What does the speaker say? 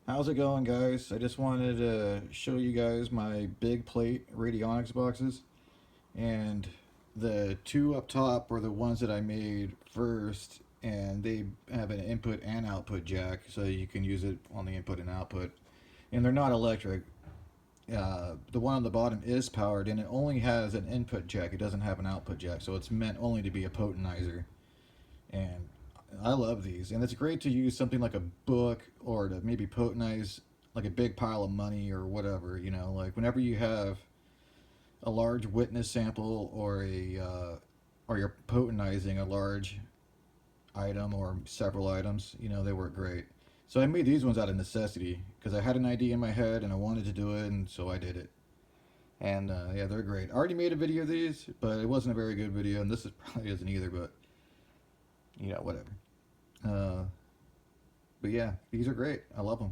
How's it going, guys? I just wanted to show you guys my big plate radionics boxes, and the two up top are the ones that I made first, and they have an input and output jack, so you can use it on the input and output, and they're not electric. The one on the bottom is powered, and it only has an input jack. It doesn't have an output jack, so it's meant only to be a potentizer. And I love these, and it's great to use something like a book or to maybe potentize like a big pile of money or whatever. Like whenever you have a large witness sample or you're potentizing a large item or several items, they work great. So I made these ones out of necessity because I had an idea in my head and I wanted to do it, and so I did it. And yeah, they're great. I already made a video of these, but it wasn't a very good video, and this is probably isn't either. But whatever. Uh, but yeah, these are great. I love them.